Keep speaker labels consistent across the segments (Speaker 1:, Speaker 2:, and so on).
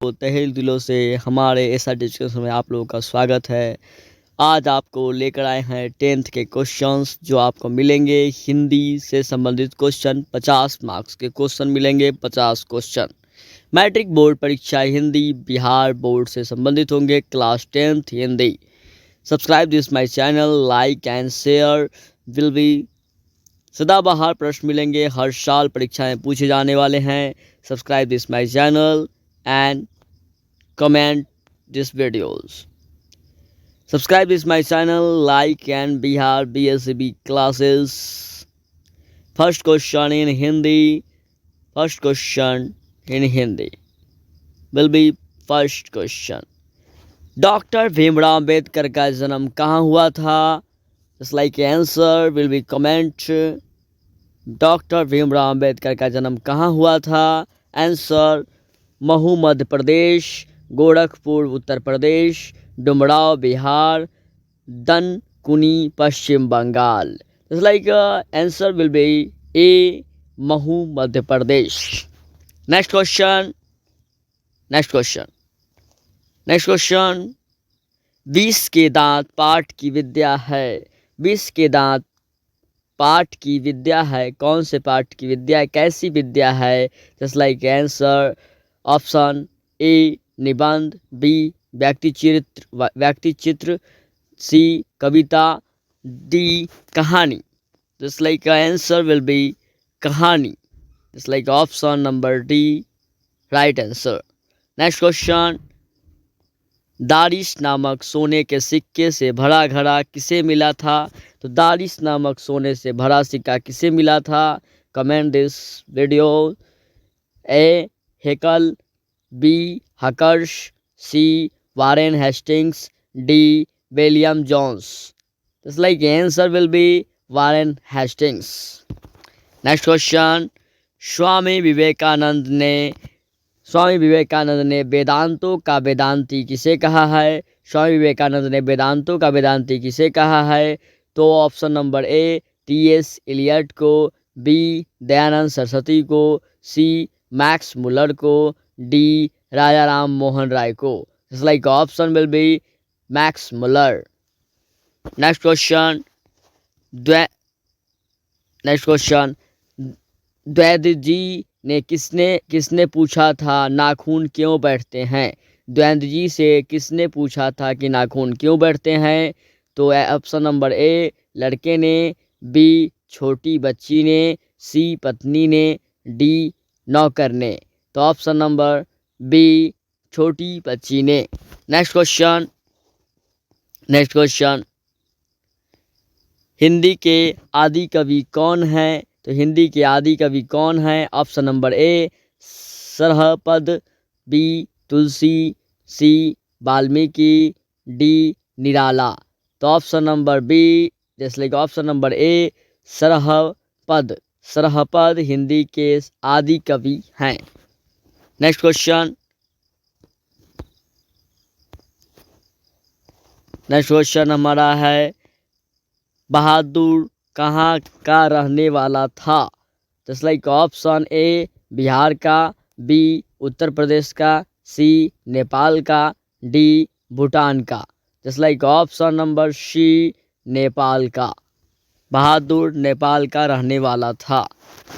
Speaker 1: तो तहे दिलों से हमारे ऐसा डिस्कशन में आप लोगों का स्वागत है। आज आपको लेकर आए हैं 10th के क्वेश्चंस जो आपको मिलेंगे हिंदी से संबंधित क्वेश्चन। 50 मार्क्स के क्वेश्चन मिलेंगे, 50 क्वेश्चन। मैट्रिक बोर्ड परीक्षा हिंदी बिहार बोर्ड से संबंधित होंगे। Class 10th Hindi. Subscribe this my channel, like and share will be. सदाबहार प्रश्न मिलेंगे, हर साल परीक्षाएं पूछे जाने वाले हैं। Subscribe this my channel and comment this videos. Subscribe this my channel, like and Bihar BSCB classes. First question in Hindi. First question in Hindi will be first question. Doctor Bhimrao Ambedkar का जन्म कहाँ हुआ था? Just like answer will be comment. Doctor Bhimrao Ambedkar का जन्म कहाँ हुआ था? Answer Mhow Madhya Pradesh, Gorakhpur Uttar Pradesh, Dumraon Bihar, Dankuni Paschim Bangal. It's like answer will be A Mhow Madhya Pradesh. Next question. बीस के दांत पाठ की विद्या है। 20 के दांत पाठ की विद्या है। कौन से पाठ की विद्या है? कैसी विद्या है? Just like answer option A निबंध, बी व्यक्ति चित्र, सी कविता, डी कहानी। Just like answer will be कहानी। Just like option number D right answer. Next question. दारिश नामक सोने के सिक्के से भरा घड़ा किसे मिला था? तो दारिश नामक सोने से भरा सिक्का किसे मिला था? Comment this video. ए हेकल, बी हकर्श, C Warren Hastings, D William Jones. Just like answer will be Warren Hastings. Next question. Swami Vivekananda ने वेदांतों का वेदांती किसे कहा है? स्वामी विवेकानंद ने वेदांतों का वेदांती किसे कहा है? तो option number A T S. Eliot को, बी दयानंद सरस्वती को, सी मैक्स मुलर को, डी राजा राम मोहन राय को। It's like option will be Max Muller. Next question. द्वैध जी ने किसने पूछा था नाखून क्यों बैठते हैं? द्वैध जी से किसने पूछा था कि नाखून क्यों बैठते हैं? तो ऑप्शन नंबर ए लड़के ने, बी छोटी बच्ची ने, सी पत्नी ने, डी नौकर ने। तो ऑप्शन नंबर बी छोटी बच्ची ने। Next question. हिंदी के आदि कवि कौन है? तो हिंदी के आदि कवि कौन है? Option number A Sarahpad, B Tulsi, C Valmiki, D Nirala. तो ऑप्शन नंबर बी जैसे like option number A Sarahpad Hindi के आदि कवि हैं। नेक्स्ट क्वेश्चन हमारा है बहादुर कहाँ का रहने वाला था? Just like option A Bihar का, बी उत्तर प्रदेश का, सी नेपाल का, डी भूटान का। Just like option number C Nepal का। बहादुर नेपाल का रहने वाला था।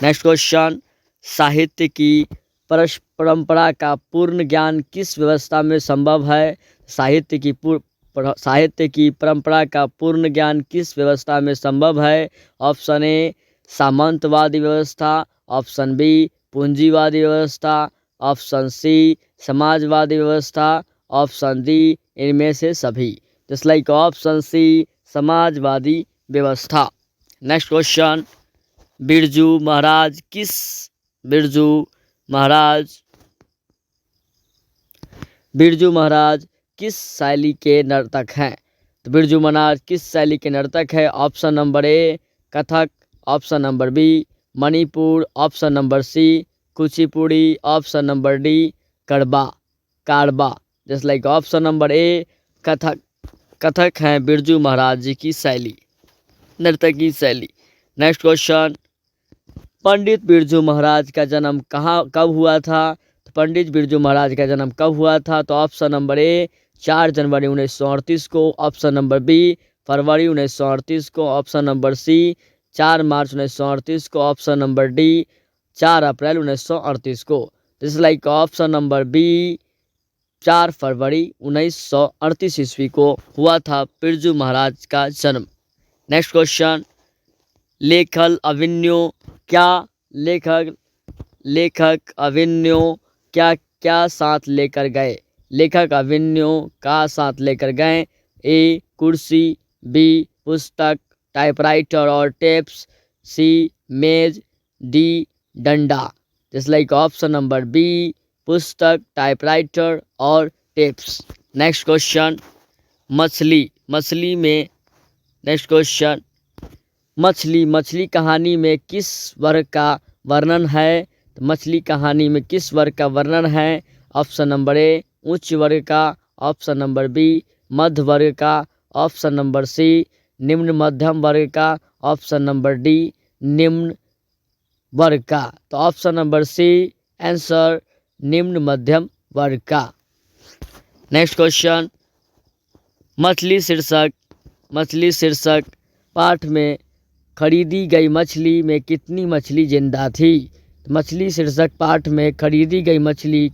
Speaker 1: Next question. साहित्य की परंपरा का पूर्ण ज्ञान किस व्यवस्था में संभव है? साहित्य की परंपरा का पूर्ण ज्ञान किस व्यवस्था में संभव है? ऑप्शन ए सामंतवादी व्यवस्था, ऑप्शन बी पूंजीवादी व्यवस्था, ऑप्शन सी समाजवादी व्यवस्था, ऑप्शन डी इनमें से सभी। जस्ट लाइक ऑप्शन सी समाजवादी व्यवस्था। Next question. बिरजू महाराज किस शैली के नर्तक हैं? तो बिरजू महाराज किस शैली के नर्तक है? Option number A Kathak, option number B Manipur, option number C Kuchipudi, option number D Garba. Just like option number A Kathak है बिरजू महाराज जी की शैली, नर्तकी शैली। Next question. पंडित बिरजू महाराज का जन्म कब हुआ था? तो पंडित बिरजू महाराज का जन्म कब हुआ था? तो ऑप्शन नंबर ए 4 जनवरी 1938 को, ऑप्शन नंबर बी फरवरी 1938 को, ऑप्शन नंबर सी 4 मार्च 1938 को, ऑप्शन नंबर डी 4 अप्रैल 1938 को। This like option number B 4 फरवरी 1938 ईस्वी को हुआ था बिरजू महाराज का जन्म। नेक्स्ट क्वेश्चन, लेखक अभिमन्यु क्या साथ लेकर गए? लेखक अभिमन्यु का साथ लेकर गए? ए कुर्सी, बी पुस्तक, टाइपराइटर और टेप्स, सी मेज, डी डंडा। Just like option number B पुस्तक, टाइपराइटर और टेप्स। नेक्स्ट क्वेश्चन, मछली कहानी में किस वर्ग का वर्णन है? तो मछली कहानी में किस वर्ग का वर्णन है? ऑप्शन नंबर ए उच्च वर्ग का, ऑप्शन नंबर बी मध्य वर्ग का, ऑप्शन नंबर सी निम्न मध्यम वर्ग का, ऑप्शन नंबर डी निम्न वर्ग का। तो ऑप्शन नंबर सी आंसर निम्न मध्यम वर्ग का। नेक्स्ट क्वेश्चन, मछली शीर्षक पाठ में खरीदी गई मछली में कितनी मछली जिंदा थी? मछली शीर्षक पाठ में खरीदी गई मछली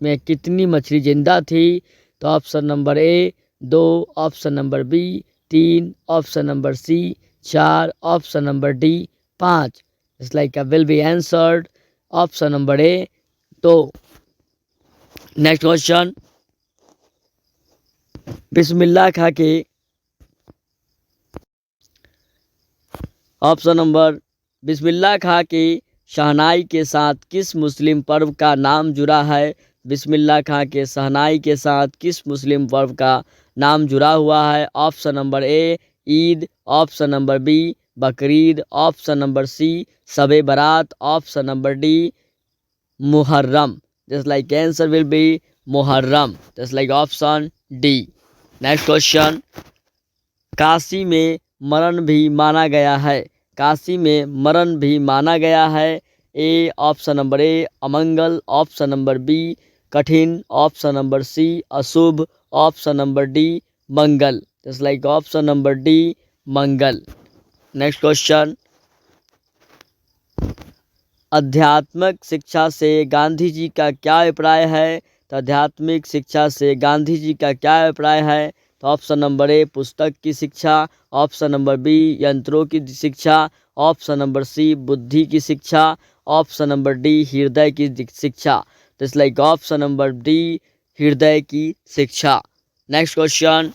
Speaker 1: में कितनी मछली जिंदा थी? तो option number A 2, option number B 3, option number C 4, option number D 5। It's like will be answered option number A 2। Next question, Bismillah Khan के ऑप्शन नंबर बिस्मिल्लाह खा के शहनाई के साथ किस मुस्लिम पर्व का नाम जुड़ा है? बिस्मिल्लाह खा के शहनाई के साथ किस मुस्लिम पर्व का नाम जुड़ा हुआ है? Option number A Eid, option number B Bakrid, option number C Shabe Barat, option number D Muharram. Just like answer will be Muharram, just like option D. Next question, Kashi में मरण भी माना गया है? काशी में मरण भी माना गया है? ए ऑप्शन नंबर ए अमंगल, ऑप्शन नंबर बी कठिन, ऑप्शन नंबर सी अशुभ, ऑप्शन नंबर डी मंगल। Just like option number D मंगल। नेक्स्ट क्वेश्चन, आध्यात्मिक शिक्षा से गांधी जी का क्या अभिप्राय है? तो आध्यात्मिक शिक्षा से गांधी जी का क्या अभिप्राय है? तो ऑप्शन नंबर ए पुस्तक की शिक्षा, ऑप्शन नंबर बी यंत्रों की शिक्षा, ऑप्शन नंबर सी बुद्धि की शिक्षा, ऑप्शन नंबर डी हृदय की शिक्षा। तो it's like option number D हृदय की शिक्षा। Next question,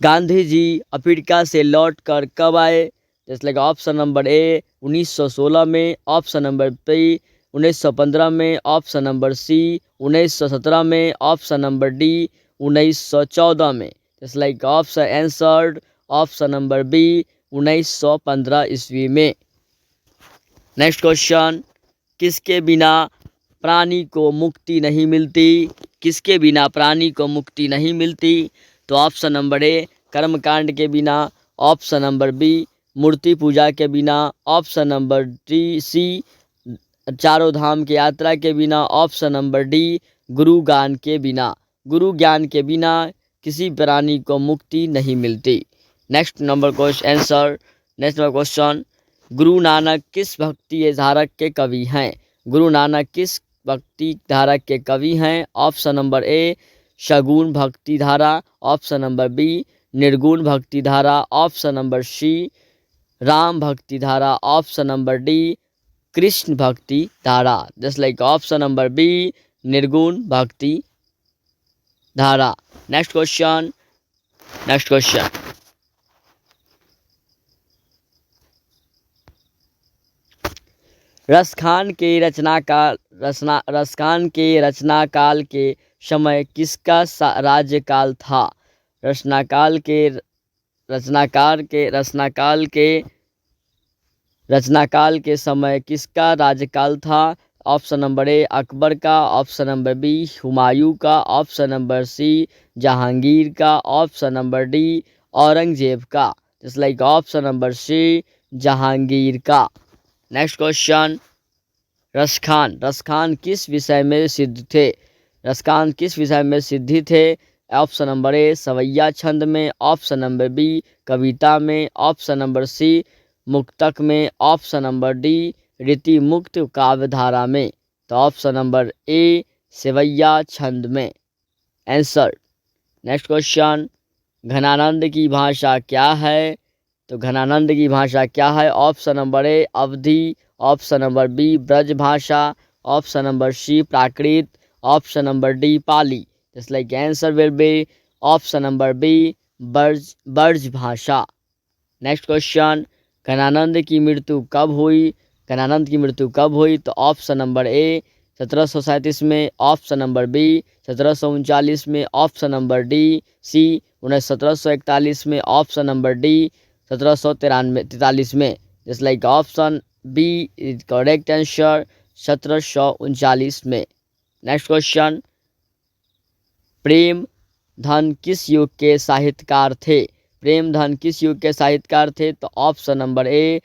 Speaker 1: Gandhi ji Africa से लौटकर कब आए? जैसे लाइक ऑप्शन नंबर ए 1916 में, ऑप्शन नंबर बी 1915 में, ऑप्शन नंबर सी 1917 में, ऑप्शन नंबर डी 1914 में। जैसे like option answered option number B 1915 ईस्वी में। नेक्स्ट क्वेश्चन, किसके बिना प्राणी को मुक्ति नहीं मिलती? किसके बिना प्राणी को मुक्ति नहीं मिलती? तो ऑप्शन नंबर ए कर्मकांड के बिना, ऑप्शन नंबर बी मूर्ति पूजा के बिना, ऑप्शन नंबर डी सी चारों धाम की यात्रा के बिना, ऑप्शन नंबर डी गुरु ज्ञान के बिना। गुरु ज्ञान के बिना किसी प्राणी को मुक्ति नहीं मिलती। Next number question, Guru Nanak किस भक्ति धारक के कवि हैं? गुरु नानक किस भक्ति धारक के कवि हैं? ऑप्शन नंबर ए शगुन भक्ति धारा, ऑप्शन नंबर बी निर्गुण भक्ति धारा, ऑप्शन नंबर सी राम भक्ति धारा, ऑप्शन नंबर डी कृष्ण भक्ति धारा। Just like option number B निर्गुण भक्ति धारा। नेक्स्ट क्वेश्चन, रसखान के रचनाकाल के समय किसका राज्यकाल था? रचनाकाल के समय किसका राज्यकाल था? ऑप्शन नंबर ए अकबर का, ऑप्शन नंबर बी हुमायूं का, ऑप्शन नंबर सी जहांगीर का, ऑप्शन नंबर डी औरंगजेब का। Just like option number C Jahangir का। Next question, Raskhan. रसखान किस विषय में सिद्ध थे? रसखान किस विषय में सिद्धि थे? ऑप्शन नंबर ए सवैया छंद में, ऑप्शन नंबर बी कविता में, ऑप्शन नंबर सी मुक्तक में, ऑप्शन नंबर डी रीति मुक्त काव्यधारा में। तो ऑप्शन नंबर ए सेवैया छंद में। आंसर। नेक्स्ट क्वेश्चन, घनानंद की भाषा क्या है? तो घनानंद की भाषा क्या है? Option number A Awadhi, option number B Braj Bhasha, option number C Prakrit, option number D Pali. Just like answer will be option number B Braj Bhasha. Next question, Ghananand की मृत्यु कब हुई? घनानंद की मृत्यु कब हुई? तो ऑप्शन नंबर ए 1737 में, ऑप्शन नंबर बी 1739 में, ऑप्शन नंबर डी सी 1741 में, ऑप्शन नंबर डी 1743 में। Just like option B is correct answer 1739 में। नेक्स्ट क्वेश्चन, प्रेम धन किस युग के साहित्यकार थे? प्रेम धन किस युग के साहित्यकार थे? तो ऑप्शन नंबर ए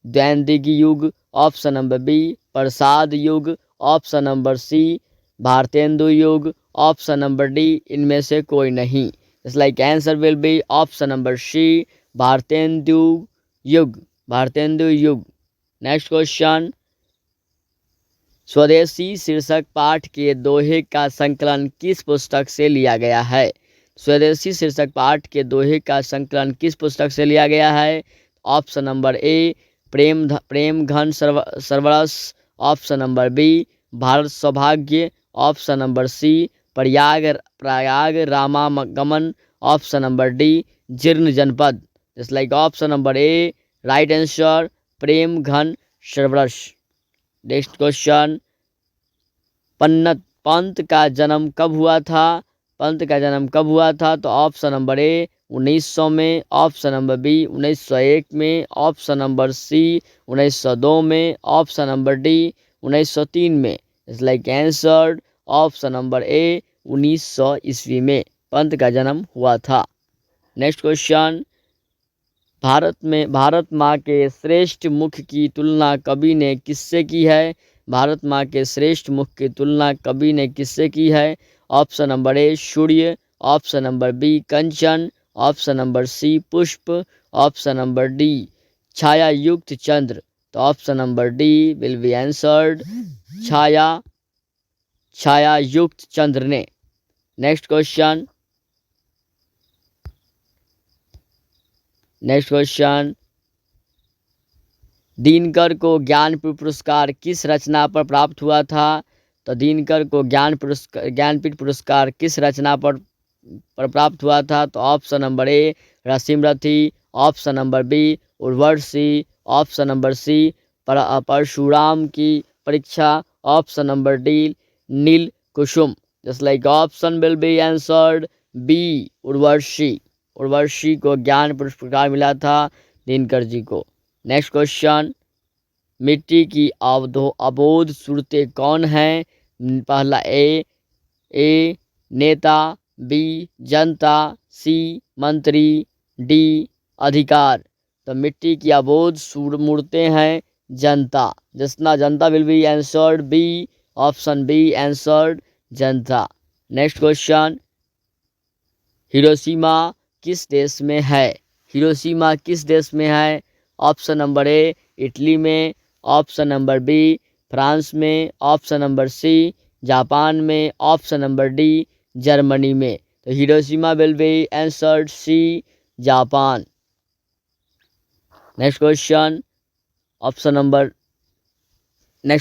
Speaker 1: द्वैंदिग युग, ऑप्शन नंबर बी प्रसाद युग, ऑप्शन नंबर सी भारतेंदु युग, ऑप्शन नंबर डी इनमें से कोई नहीं। It's like answer will be option number C Bharatendu युग, भारतेंदु युग। नेक्स्ट क्वेश्चन, स्वदेशी शीर्षक पाठ के दोहे का संकलन किस पुस्तक से लिया गया है? स्वदेशी शीर्षक पाठ के दोहे का संकलन किस पुस्तक से लिया गया है? Option number A Prem Ghan Sarvaswa, option number B Bharat Saubhagya, option number C Prayag Ramagaman, option number D Jeern Janpad. Just like option number A right answer Prem Ghan Sarvaswa. Next question, Pant का जन्म कब हुआ था? पंत का जन्म कब हुआ था? तो ऑप्शन नंबर ए 1900 में, ऑप्शन नंबर बी 1901 में, ऑप्शन नंबर सी 1902 में, ऑप्शन नंबर डी 1903 में। It's like answer option number ए 1900 ईस्वी में पंत का जन्म हुआ था। नेक्स्ट क्वेश्चन, भारत माँ के श्रेष्ठ मुख की तुलना कवि ने किससे की है? भारत माँ के श्रेष्ठ मुख की तुलना कवि ने किससे की है? ऑप्शन नंबर ए सूर्य, ऑप्शन नंबर बी कंचन, ऑप्शन नंबर सी पुष्प, ऑप्शन नंबर डी छाया युक्त चंद्र। तो option number D will be answered छाया युक्त चंद्र ने। नेक्स्ट क्वेश्चन, दिनकर को ज्ञानपीठ पुरस्कार किस रचना पर प्राप्त हुआ था? तो दिनकर को ज्ञानपीठ पुरस्कार किस रचना पर प्राप्त हुआ था? तो option number A Rashmirathi, option number B Urvashi, option number C Parshuram की परीक्षा, option number D Neel Kusum. Just like option will be answered B Urvashi को ज्ञान पुरस्कार मिला था दिनकर जी को। नेक्स्ट क्वेश्चन, मिट्टी की अबोध सूरतें कौन हैं? पहला ए नेता, बी जनता, सी मंत्री, डी अधिकार। तो मिट्टी की अबोध मूर्तें हैं जनता। जनता will be answered B, option B answered जनता। नेक्स्ट क्वेश्चन, हिरोशिमा किस देश में है? हिरोशिमा किस देश में है? ऑप्शन नंबर ए इटली में, ऑप्शन नंबर बी फ्रांस में, ऑप्शन नंबर सी जापान में, ऑप्शन नंबर डी जर्मनी में। तो Hiroshima will be answered C Japan. Next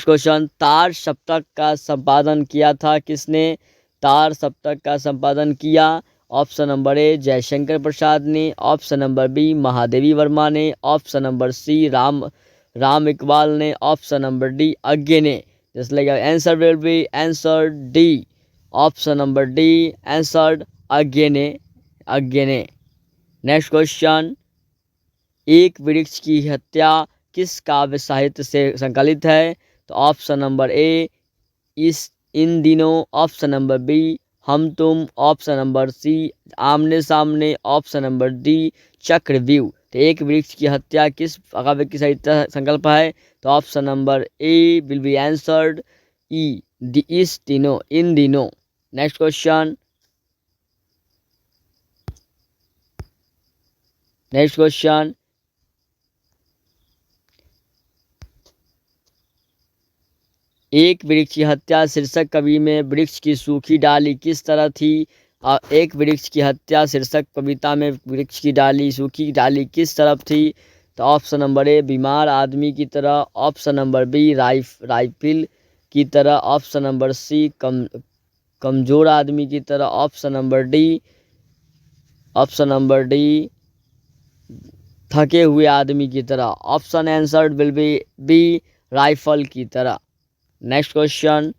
Speaker 1: question, तार सप्तक का संपादन किया था किसने? तार सप्तक का संपादन किया option number A Jaishankar Prasad ने, option number B Mahadevi Verma ने, option number C Ram Iqbal ने, ऑप्शन नंबर डी अज्ञे ने। Just like answer will be answer D, option number D answered Agyeya ने। नेक्स्ट क्वेश्चन, एक वृक्ष की हत्या किस काव्य साहित्य से संकलित है? तो ऑप्शन नंबर ए इन दिनों, ऑप्शन नंबर बी हम तुम, ऑप्शन नंबर सी आमने सामने, ऑप्शन नंबर डी चक्रव्यूह। तो एक वृक्ष की हत्या किस काव्य की सही संकल्प है? तो option number A will be answered ई इस दिनों, इन दिनों। Next question. Next question. एक वृक्ष की हत्या शीर्षक कवि में वृक्ष की सूखी डाली किस तरह थी? एक वृक्ष की हत्या शीर्षक कविता में वृक्ष की डाली, सूखी डाली किस तरफ थी? तो ऑप्शन नंबर ए बीमार आदमी की तरह, ऑप्शन नंबर बी राइफिल की तरह, ऑप्शन नंबर सी कमजोर आदमी की तरह, ऑप्शन नंबर डी थके हुए आदमी की तरह। Option answered will be rifle की तरह। Next question.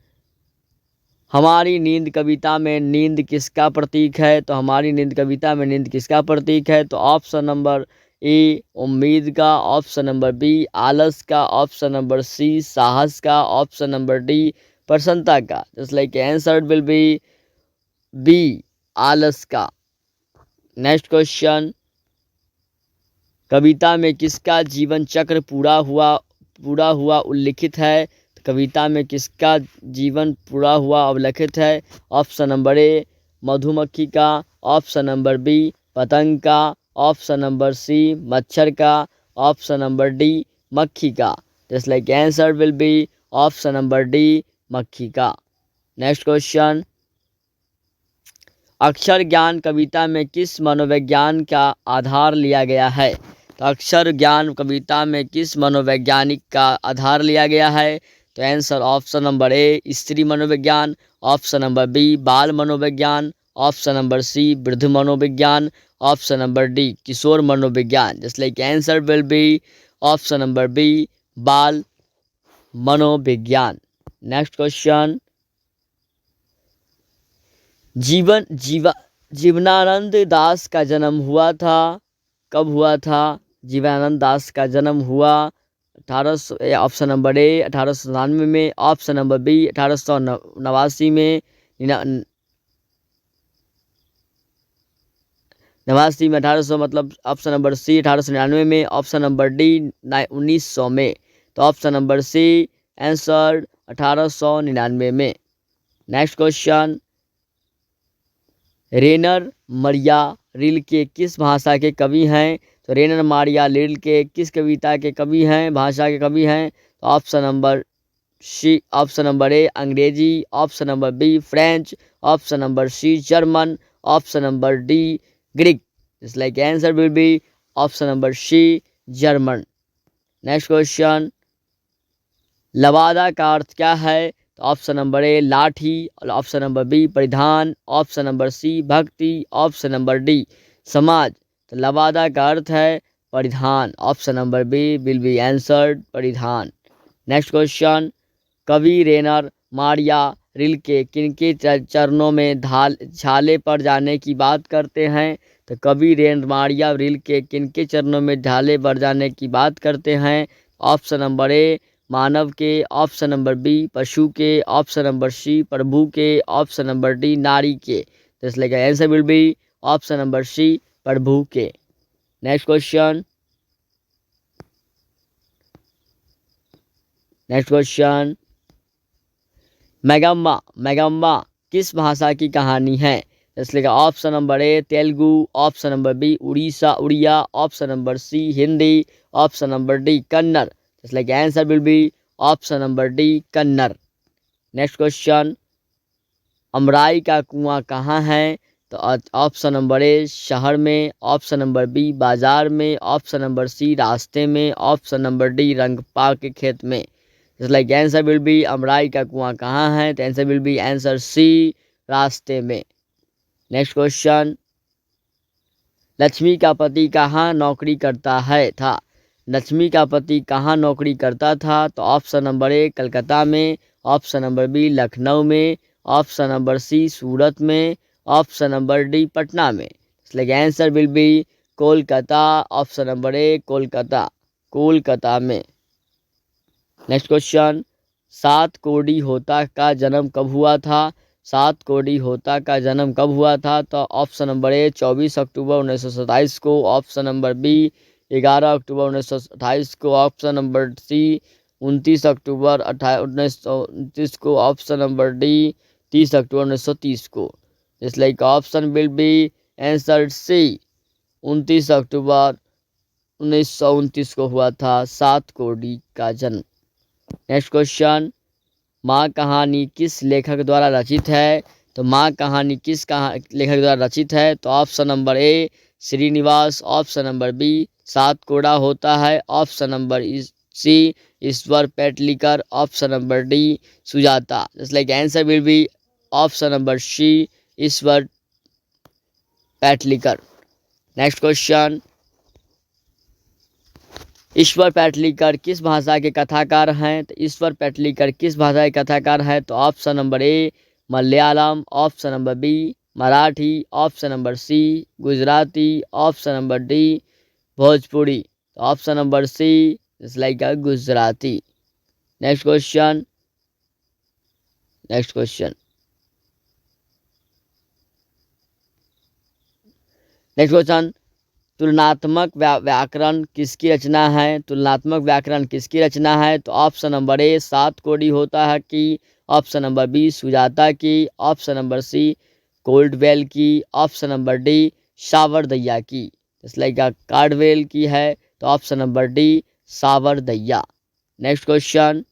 Speaker 1: हमारी नींद कविता में नींद किसका प्रतीक है? तो हमारी नींद कविता में नींद किसका प्रतीक है? तो ऑप्शन नंबर ए उम्मीद का, ऑप्शन नंबर बी आलस का, ऑप्शन नंबर सी साहस का, ऑप्शन नंबर डी प्रसन्नता का। Just like answer will B आलस का। Next question. कविता में किसका जीवन चक्र पूरा हुआ उल्लिखित है? कविता में किसका जीवन पूरा हुआ अवलिखित है? ऑप्शन नंबर ए मधुमक्खी का, ऑप्शन नंबर बी पतंग का, ऑप्शन नंबर सी मच्छर का, ऑप्शन नंबर डी मक्खी का। Just like answer will be option number D मक्खी का। Next question. अक्षर ज्ञान कविता में किस मनोविज्ञान का आधार लिया गया है? तो अक्षर ज्ञान कविता में किस मनोवैज्ञानिक का आधार लिया गया है? तो आंसर ऑप्शन नंबर ए स्त्री मनोविज्ञान, ऑप्शन नंबर बी बाल मनोविज्ञान, ऑप्शन नंबर सी वृद्ध मनोविज्ञान, ऑप्शन नंबर डी किशोर मनोविज्ञान। Just like answer will be option number B बाल मनोविज्ञान। Next question. जीवनानंद दास का जन्म हुआ था, कब हुआ था? जीवनानंद दास का जन्म हुआ 1800, ऑप्शन नंबर ए 1897 में, ऑप्शन नंबर बी 1889 में, 1800 मतलब ऑप्शन नंबर सी 1899 में, ऑप्शन नंबर डी 1900 में। तो ऑप्शन नंबर सी आंसर 1899 में। Next question. Rainer Maria Rilke किस भाषा के कवि हैं? तो रेनर मारिया रिल्के किस कविता के कवि हैं, भाषा के कवि हैं? तो option number A Angrezi, option number B French, option number C German, option number D Greek. It's like answer will be option number C German. Next question. लवादा का अर्थ क्या है? तो ऑप्शन नंबर ए लाठी, ऑप्शन नंबर बी परिधान, option number C भक्ति, option number D समाज। तो लवादा का अर्थ है परिधान, option number B will be answered परिधान। Next question. कवि रेनर मारिया रिल्के किनके चरणों में छाले पड़ जाने की बात करते हैं? तो कवि रेनर मारिया रिल्के किनके चरणों में ढाले पड़ जाने की बात करते हैं? ऑप्शन नंबर ए मानव के, ऑप्शन नंबर बी पशु के, ऑप्शन नंबर सी प्रभु के, ऑप्शन नंबर डी नारी के। तो इसलिए answer will be option number C प्रभु के। Next question. Next question. Magamma किस भाषा की कहानी है? इसलिए option number A Telugu, option number B Oriya, option number C Hindi, option number D Kannada. इसलिए answer will be option number D Kannada. Next question. अमराई का कुआं कहाँ है? तो ऑप्शन नंबर ए शहर में, ऑप्शन नंबर बी बाजार में, ऑप्शन नंबर सी रास्ते में, ऑप्शन नंबर डी रंगपा के खेत में। लाइक आंसर विल बी अमराई का कुआं कहाँ है? तो answer will be answer C रास्ते में। Next question. लक्ष्मी का पति कहाँ नौकरी करता है था? लक्ष्मी का पति कहाँ नौकरी करता था? तो ऑप्शन नंबर ए कलकत्ता में, ऑप्शन नंबर बी लखनऊ में, ऑप्शन नंबर सी सूरत में, ऑप्शन नंबर डी पटना में। इसलिए answer will be Kolkata, option number A Kolkata में। Next question. सात कोडी होता का जन्म कब हुआ था? सात कोडी होता का जन्म कब हुआ था? तो ऑप्शन नंबर ए 24 अक्टूबर 1927 को, ऑप्शन नंबर बी 11 अक्टूबर 1928 को, ऑप्शन नंबर सी 29 अक्टूबर 1929 को, ऑप्शन नंबर डी 30 अक्टूबर 1930 को। इस like option will be answer C 29 अक्टूबर 1929 को हुआ था सात कोड़ी का जन्म। नेक्स्ट क्वेश्चन, माँ कहानी किस लेखक द्वारा रचित है? तो माँ कहानी किस लेखक द्वारा रचित है? तो option number A Srinivas, option number B सात कोड़ा होता है, option number C Ishwar Petlikar, option number D Sujata. Just like answer will be option number C Ishwar Petlikar. Next question, Ishwar Petlikar किस भाषा के कथाकार हैं? तो ईश्वर पेटलिकर किस भाषा के कथाकार हैं? तो option number A Malayalam, option number B Marathi, option number C Gujarati, option number D Bhojpuri. तो option number C is like Gujarati. Next question, next question, next question, तुलनात्मक व्याकरण किसकी रचना है? तुलनात्मक व्याकरण किसकी रचना है? तो ऑप्शन नंबर ए सात कोड़ी होता है की, ऑप्शन नंबर बी सुजाता की, ऑप्शन नंबर सी कोल्डवेल की, ऑप्शन नंबर डी सावरदैया की। इस लाइक कार्डवेल की है, तो option number D Savardaiah. Next question,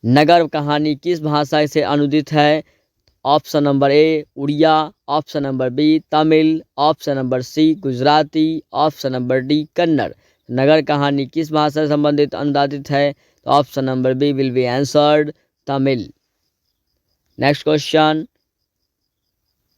Speaker 1: नगर कहानी किस भाषा से अनुदित है? Option number A Oriya, option number B Tamil, option number C Gujarati, option number D Kannada. नगर कहानी किस भाषा से संबंधित अनुवादित है? तो option number B will be answered Tamil. Next question,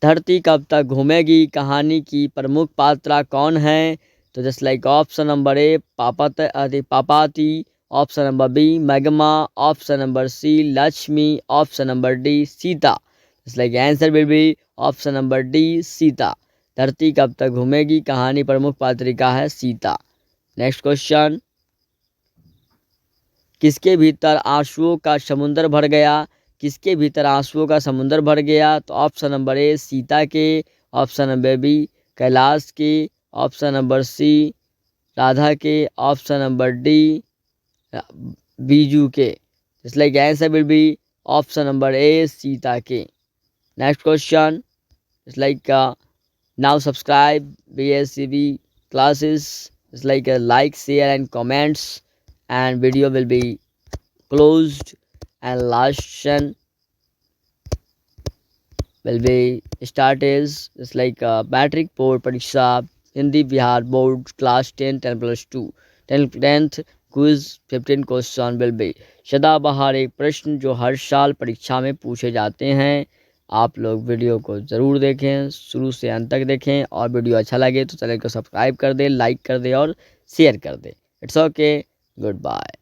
Speaker 1: धरती कब तक घूमेगी कहानी की प्रमुख पात्रा कौन है? तो just like option number A Papathi, option number B Magamma, option number C Lakshmi, option number D Sita. Is like answer will be option number D Sita. धरती कब तक घूमेगी कहानी प्रमुख पात्रिका है सीता। नेक्स्ट क्वेश्चन, किसके भीतर आंसुओं का समुद्र भर गया? किसके भीतर आंसुओं का समुद्र भर गया? तो ऑप्शन नंबर ए सीता के, ऑप्शन नंबर बी कैलाश के, ऑप्शन नंबर सी राधा के, ऑप्शन नंबर डी बीजू के। इस like answer will be option number ए सीता के। Next question is like now subscribe BSCB classes. It's like a like, share and comments, and video will be closed, and last session will be start is it's like matric board pariksha Hindi Bihar board class 10 10 plus 2 10th quiz 15 question will be सदाबहार एक प्रश्न जो हर साल परीक्षा में पूछे जाते हैं। आप लोग वीडियो को ज़रूर देखें, शुरू से अंत तक देखें, और वीडियो अच्छा लगे तो चैनल को सब्सक्राइब कर दें, लाइक कर दें और शेयर कर दें। It's okay, good bye.